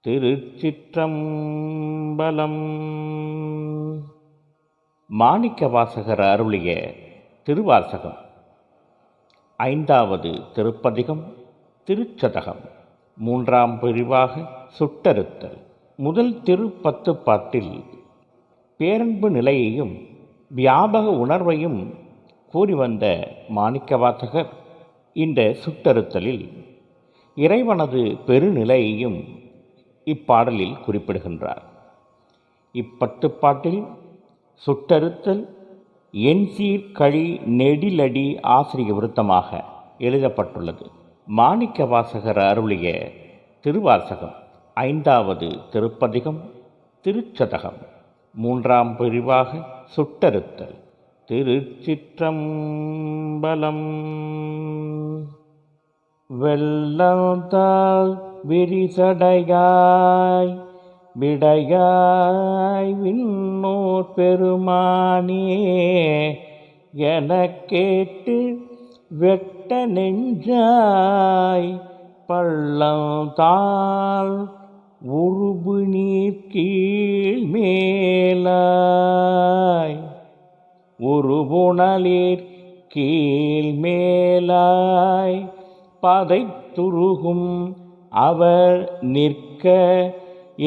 திருச்சிற்றம்பலம். மாணிக்கவாசகர் அருளிய திருவாசகம். 5வது திருப்பதிகம். திருச்சதகம். 3ஆம் பிரிவாக சுட்டறுத்தல். முதல் 10 பாட்டில் பேரன்பு நிலையையும் வியாபக உணர்வையும் கூறி வந்த மாணிக்கவாசகர் இந்த சுட்டறுத்தலில் இறைவனது பெருநிலையையும் இப்பாடலில் குறிப்பிடுகின்றார். 10 பாட்டில் சுட்டறுத்தல் எண்சீர் கழி நெடிலடி ஆசிரிய விருத்தமாக எழுதப்பட்டுள்ளது. மாணிக்கவாசகர் அருளிய திருவாசகம். 5வது திருப்பதிகம். திருச்சதகம். 3ஆம் பிரிவாக சுட்டறுத்தல். திருச்சிற்றம்பலம். வெள்ளத்தால் விரிசடையாய் விடையாய் விண்ணோர் பெருமானே எனக் கேட்டு வெட்ட நெஞ்சாய் பள்ளத்தால் உருபு நீர் கீழ் மேலாய் உருபுணலிற் கீழ் மேலாய் பதைத்துருகும் அவர் நிற்க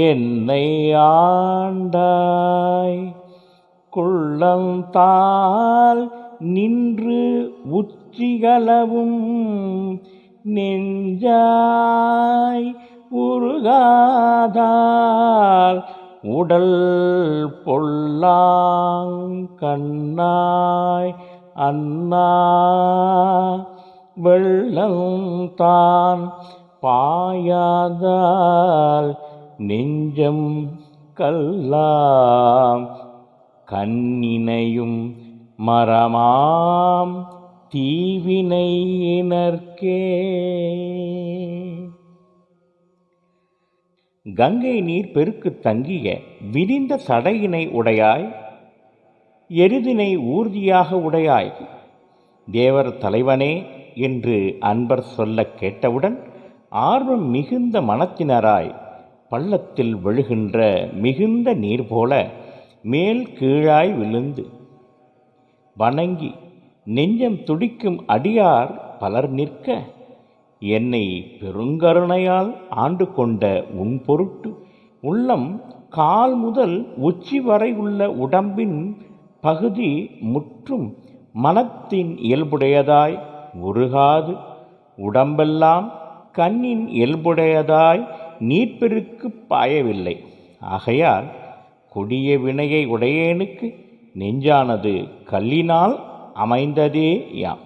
என்னை ஆண்டாய் குள்ளந்தால் நின்று உச்சிகளவும் நெஞ்சாய் உருகாதால் உடல் பொல்லாங் கண்ணாய் அண்ணா வெள்ளந்தான் பாயாதால் நெஞ்சம் கல்லாம் கண்ணினையும் மரமாம் தீவினையினர்க்கே. கங்கை நீர் பெருக்கு தங்கிய விரிந்த சடையினை உடையாய் எருதினை ஊர்தியாக உடையாய் தேவர் தலைவனே என்று அன்பர் சொல்ல கேட்டவுடன் ஆர்வம் மிகுந்த மனத்தினராய் பள்ளத்தில் விழுகின்ற மிகுந்த நீர் போல மேல் கீழாய் விழுந்து வணங்கி நெஞ்சம் துடிக்கும் அடியார் பலர் நிற்க என்னை பெருங்கருணையால் ஆண்டு கொண்ட உன் பொருட்டு உள்ளம் கால் முதல் உச்சி வரை உள்ள உடம்பின் பகுதி முற்றும் மனத்தின் இயல்புடையதாய் உருகாது உடம்பெல்லாம் கண்ணின் இயல்புடையதாய் நீர்ப்பெருக்கு பாயவில்லை. ஆகையால் கொடிய வினையை உடையேனுக்கு நெஞ்சானது கல்லினால் அமைந்ததே யாம்.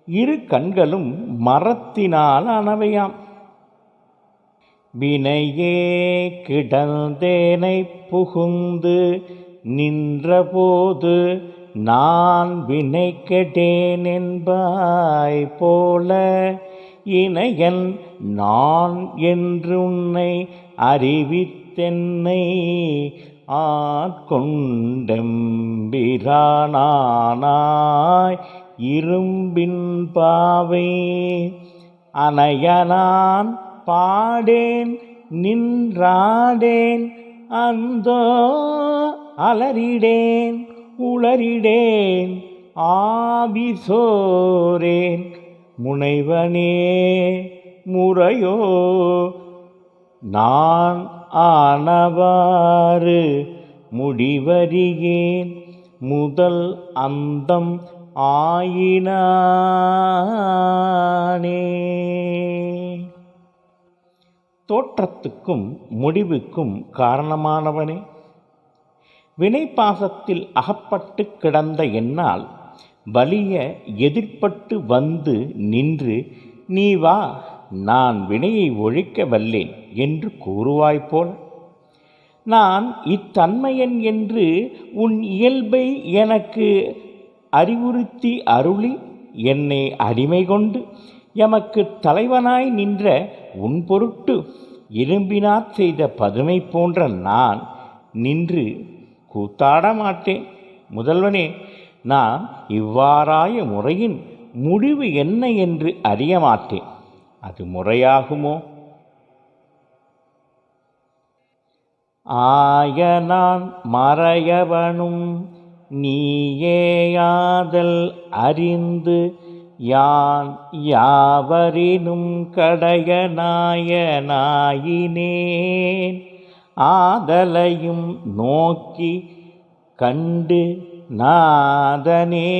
இரு கண்களும் மரத்தினால் ஆனவையாம். வினையே கிடந்தேனை புகுந்து நின்றபோது நான் வினை கெட்டேன் என்பாய் போல இணையன் நான் என்று உன்னை அறிவித்தென்னை ஆட்கொண்டெம்பிரானாய் இரும்பின் பாவை அனையனான் பாடேன் நின்றாடேன் அந்தோ அலறிடேன் உளறிடேன் ஆவிசோரேன் முனைவனே முறையோ நான் ஆனவாறு முடிவறியேன் முதல் அந்தம் ஆயினானே. தோற்றத்துக்கும் முடிவுக்கும் காரணமானவனே, வினைப்பாசத்தில் அகப்பட்டு கிடந்த என்னால் வலிய எதிர்ப்பட்டு வந்து நின்று நீ வா நான் வினையை ஒழிக்க வல்லேன் என்று கூறுவாய்போல் நான் இத்தன்மையன் என்று உன் இயல்பை எனக்கு அறிவுறுத்தி அருளி என்னை அடிமை கொண்டு எமக்கு தலைவனாய் நின்ற உன் பொருட்டு இரும்பினாற் செய்த பதுமை போன்ற நான் நின்று கூத்தாட மாட்டேன். முதல்வனே, நான் இவ்வாறாய முறையின் முடிவு என்ன என்று அறிய மாட்டேன். அது முறையாகுமோ? ஆயனான் மறையவனும் நீயேயாதல் அறிந்து யான் யாவரினும் கடையனாயினேன் ஆதலையும் நோக்கி கண்டு நாதனே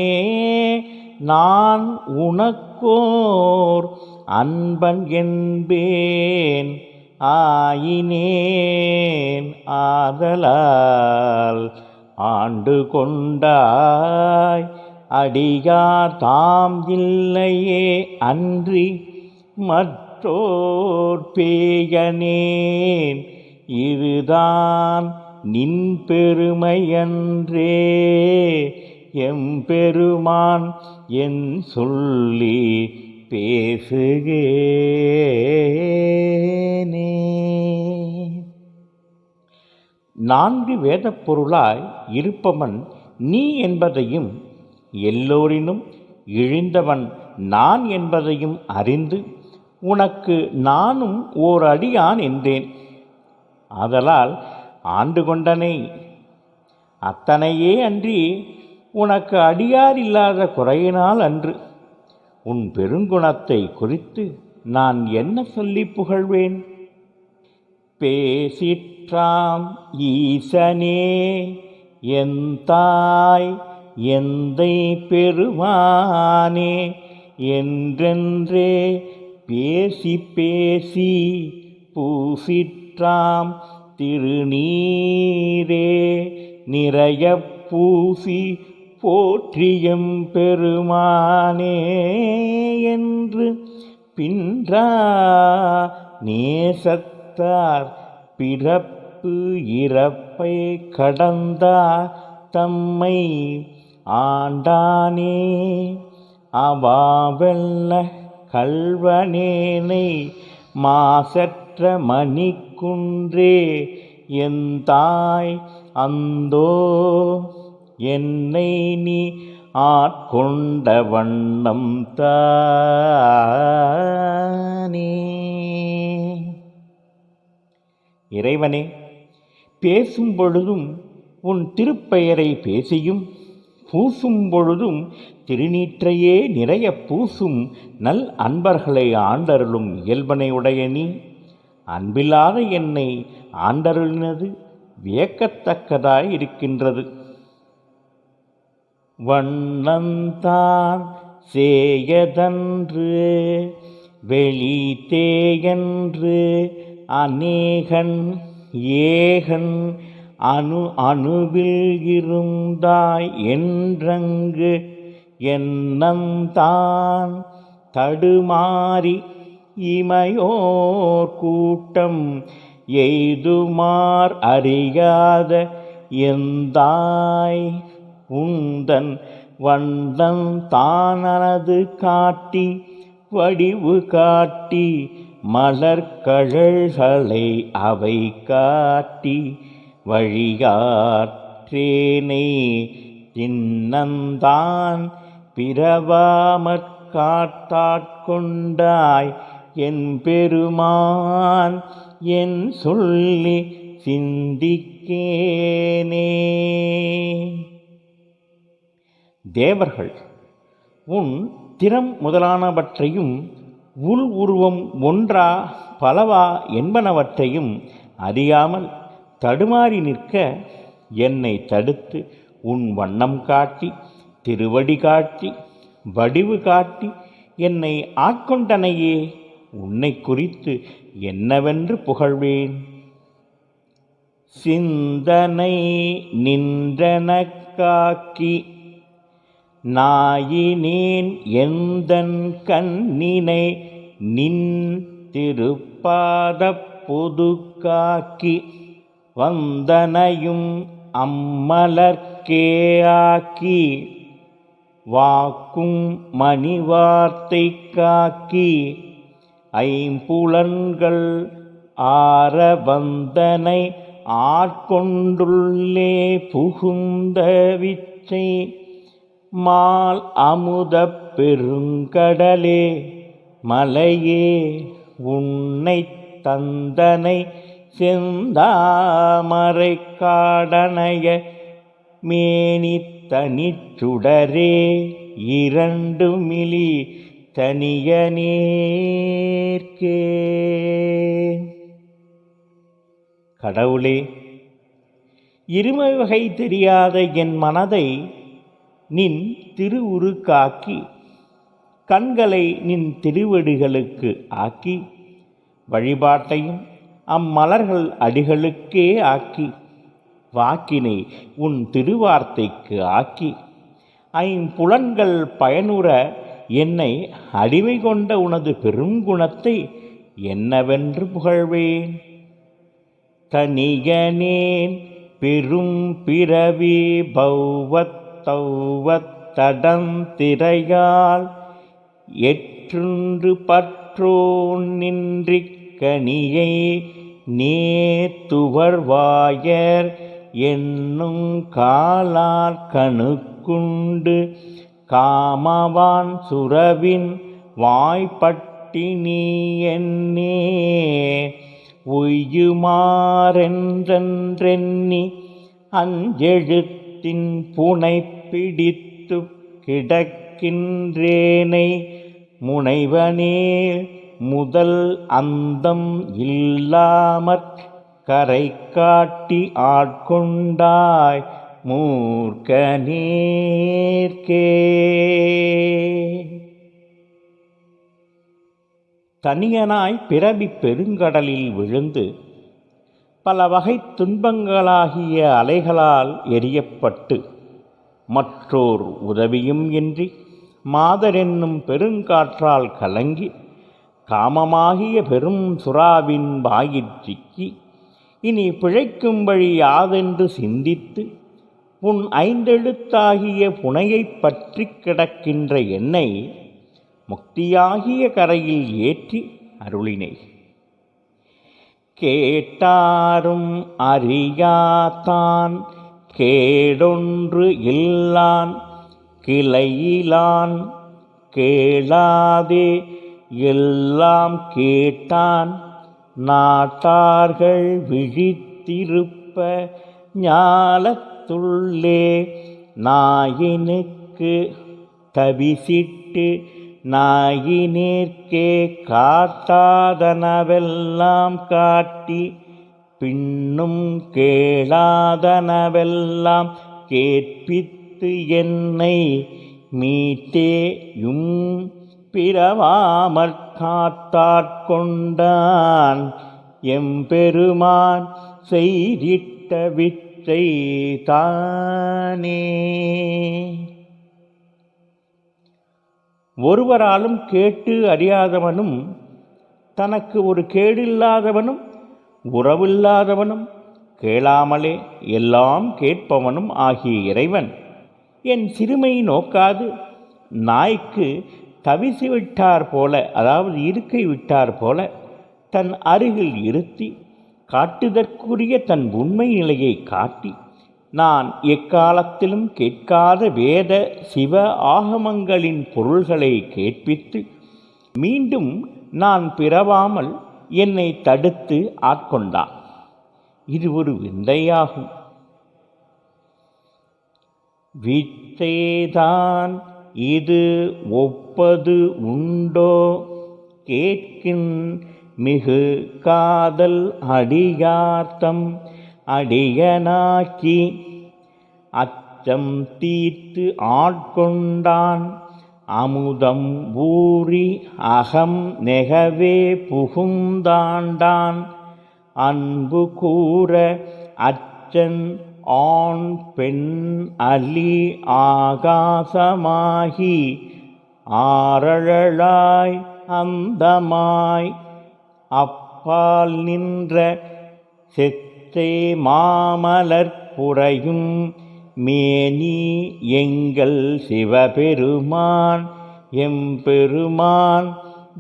நான் உனக்கோர் அன்பன் என்பேன் ஆயினேன் ஆதலால் ஆண்டு கொண்டாய் அடியார் தாம் இல்லையே அன்றி மற்றோர் பேயனேன் இதுதான் நின் பெருமையன்றே எம்பெருமான் என் சொல்லி பேசுகேனே. 4 வேதப் பொருளாய் இருப்பவன் நீ என்பதையும் எல்லோரினும் இழிந்தவன் நான் என்பதையும் அறிந்து உனக்கு நானும் ஓர் அடியான் என்றேன். ஆதலால் ஆண்டு கொண்டனை. அத்தனையே அன்றி உனக்கு அடியார் இல்லாத குறையினால் அன்று. உன் பெருங்குணத்தை குறித்து நான் என்ன சொல்லி புகழ்வேன்? பேசிற்றாம் ஈசனே எந்தாய் எந்தை பெருமானே என்றென்றே பேசி பேசி பூசிற்றாம் திருநீரே நிறைய பூசி போற்றியம் பெருமானே என்று பின்றா நேசத்தார் பிறப்பு இறப்பை கடந்தார் தம்மை ஆண்டானே அவாவெல்ல கல்வனேனை மாசற்ற மணிக்குன்றே எந்தாய் அந்தோ என்னை நீ ஆட்கொண்ட வண்ணம் தானே. இறைவனே, பேசும் பொழுதும் உன் திருப்பெயரை பேசியும் பூசும் பொழுதும் திருநீற்றையே நிறைய பூசும் நல் அன்பர்களை ஆண்டருளும் இயல்பனை உடைய நீ அன்பில்லாத என்னை ஆண்டருளினது வியக்கத்தக்கதாய் இருக்கின்றது. வண்ணந்தான் சேயதன்று வெளித்தேயன்று அநேகன் ஏகன் அணுவில் இருந்தாய் என்றங்கு எண்ணந்தான் தடுமாறி இமையோர் கூட்டம் எய்துமார் அறியாத எந்தாய் உந்தன் வண்ணம் தானது காட்டி வடிவு காட்டி மலர்கழல்களை அவை காட்டி வழியாற்றேனை தின்னந்தான் பிறவாமற் காத்தாட்கொண்டாய் என் பெருமான் என் சொல்லி சிந்திக்கேனே. தேவர்கள் உன் திறம் முதலானவற்றையும் உள் உருவம் ஒன்றா பலவா என்பனவற்றையும் அறியாமல் தடுமாறி நிற்க என்னை தடுத்து உன் வண்ணம் காட்டி திருவடி காட்டி வடிவு காட்டி என்னை ஆட்கொண்டனையே உன்னை குறித்து என்னவென்று புகழ்வேன்? சிந்தனை நின்றனக்காக்கி நாயினேன் எந்தன் கண்ணினை நின் திருப்பாதப் பொதுக்காக்கி வந்தனையும் அம்மலர்க்கே ஆக்கி வாக்கும் மணிவார்த்தை காக்கி ஐம்புலன்கள் ஆர வந்தனை ஆட்கொண்டுள்ளே புகுந்த விச்சை மால் அமுதப் பெருங்கடலே மலையே உன்னை தந்தனை செந்தாமரை காடனைய மேனி தனிச்சுடரே இரண்டு மிலி தனிய நேர்க்கே. கடவுளே, இருமை வகை தெரியாத என் மனதை நின் திருவுரு காக்கி, கண்களை நின் திருவடிகளுக்கு ஆக்கி, வழிபாட்டையும் அம்மலர்கள் அடிகளுக்கே ஆக்கி, வாக்கினை உன் திருவார்த்தைக்கு ஆக்கி, ஐம்புலன்கள் பயனுற என்னை அடிமை கொண்ட உனது பெருங்குணத்தை என்னவென்று புகழ்வேன்? தனியனேன் பெரும் பிறவி பௌவத் தடந்திரையால் எற்றுன்று பற்றோன் நின்றிக் கனியை நேத்துவர்வாயர் என்னும் காலால் கணுக்குண்டு காமவான் சுரவின் வாய்ப்பட்டினி என்னே உய்யுமாறென்றென்றெண்ணி அஞ்செழுத்தின் புனை பிடித்து கிடக்கின்றேனை முனைவனே முதல் அந்தம் இல்லாமற் கரை காட்டி ஆட்கொண்டாய் மூர்க்க நேர்க்கே. தனியனாய் பிறவி பெருங்கடலில் விழுந்து பல வகை துன்பங்களாகிய அலைகளால் எரியப்பட்டு மற்றோர் உதவியும் இன்றி மாதரென்னும் பெருங்காற்றால் கலங்கி காமமாகிய பெரும் சுறாவின் வாயிற்றிக்கி இனி பிழைக்கும் வழி யாதென்று சிந்தித்து உன் ஐந்தெழுத்தாகிய புனையைப் பற்றி கிடக்கின்ற என்னை முக்தியாகிய கரையில் ஏற்றி அருளினை. கேட்டாரும் அறியாதான் கேடொன்று இல்லான் கிளையிலான் கேளாதே எல்லாம் கேட்டான் நாட்டார்கள் விழித்திருப்ப ஞாலத்துள்ளே நாயினுக்கு தவிசிட்டு நாயினேற்கே காட்டாதனவெல்லாம் காட்டி பின்னும் கேளாதனவெல்லாம் கேட்பித்து என்னை மீட்டேயும் பிறவாமற் காத்தாட்கொண்டான் எம்பெருமான் செய்திட்ட வித்தை தானே. ஒருவராலும் கேட்டு அறியாதவனும் தனக்கு ஒரு கேடில்லாதவனும் உறவில்லாதவனும் கேளாமலே எல்லாம் கேட்பவனும் ஆகிய இறைவன் என் சிறுமை நோக்காது நாய்க்கு தவிசி விட்டார் போல, அதாவது இருக்கை விட்டார் போல தன் அருகில் இருத்தி காட்டுதற்குரிய தன் உண்மை நிலையை காட்டி நான் எக்காலத்திலும் கேட்காத வேத சிவ ஆகமங்களின் பொருள்களை கேட்பித்து மீண்டும் நான் பிறவாமல் என்னை தடுத்து ஆட்கொண்டான். இது ஒரு விந்தையாகும். வித்தைதான் இது ஒப்பது உண்டோ கேட்கின் மிகு காதல் அடியார்த்தம் அடியனாக்கி அச்சம் தீர்த்து ஆட்கொண்டான் அமுதம் ஊறி அகம் நெகவே புகுந்தாண்டான் அன்பு கூற அச்சன் ஆண் பெண் அலி ஆகாசமாகி ஆரழலாய் அந்தமாய் அப்பால் நின்ற செத்தே மாமலர் புரையும் மேனி எங்கள் சிவபெருமான் எம்பெருமான்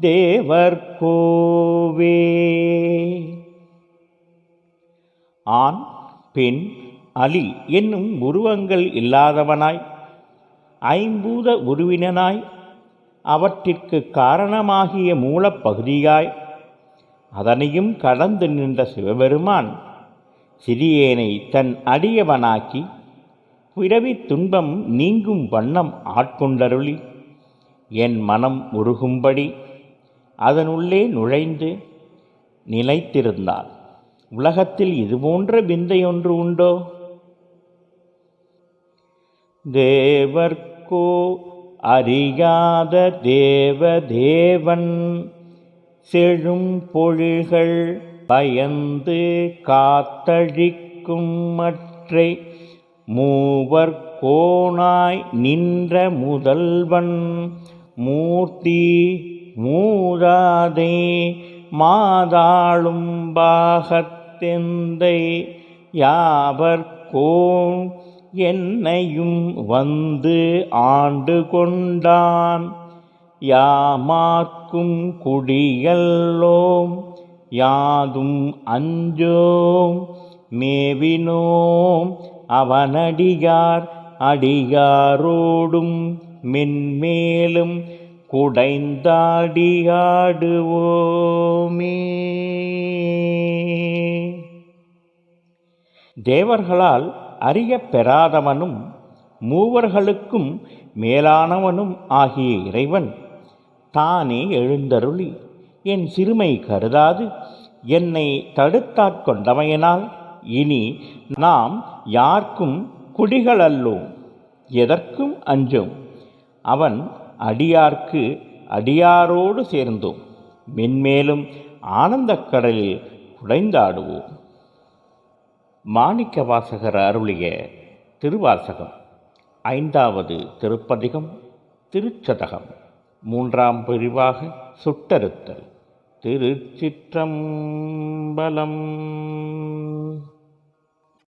தேவர்கோவே. ஆண் பெண் அலி என்னும் உருவங்கள் இல்லாதவனாய் ஐம்பூத உருவினனாய் அவற்றிற்கு காரணமாகிய மூலப்பகுதியாய் அதனையும் கடந்து நின்ற சிவபெருமான் சிறியேனை தன் அடியவனாக்கி பிறவித் துன்பம் நீங்கும் வண்ணம் ஆட்கொண்டருளி என் மனம் உருகும்படி அதனுள்ளே நுழைந்து நிலைத்திருந்தார். உலகத்தில் இதுபோன்ற விந்தையொன்று உண்டோ? தேவர்க்கோ அறியாத தேவதேவன் செழும் பொழில்கள் பயந்து காத்தழிக்கும் மற்றை மூவர் கோனாய் நின்ற முதல்வன் மூர்த்தி மூதாதே மாதாளும் பாகத்தெந்தை யாவர்கோன் என்னையும் வந்து ஆண்டு கொண்டான். யாமார்க்கும் குடியல்லோம் யாதும் அஞ்சோம் மேவினோம் அவனடியார் அடியாரோடும் மென்மேலும் குடைந்தாடியாடுவோமே. தேவர்களால் அறியப் பெறாதவனும் மூவர்களுக்கும் மேலானவனும் ஆகிய இறைவன் தானே எழுந்தருளி என் சிறுமை கருதாது என்னை தடுத்தாட்கொண்டமையினால் இனி நாம் யார்க்கும் குடிகளல்லோம், எதற்கும் அஞ்சோம். அவன் அடியார்க்கு அடியாரோடு சேர்ந்தோம், மென்மேலும் ஆனந்தக் கடலில் குடைந்தாடுவோம். மாணிக்க வாசகர் அருளிய திருவாசகம். 5வது திருப்பதிகம். திருச்சதகம். 3ஆம் பிரிவாக சுட்டறுத்தல். திருச்சிற்றம்பலம்.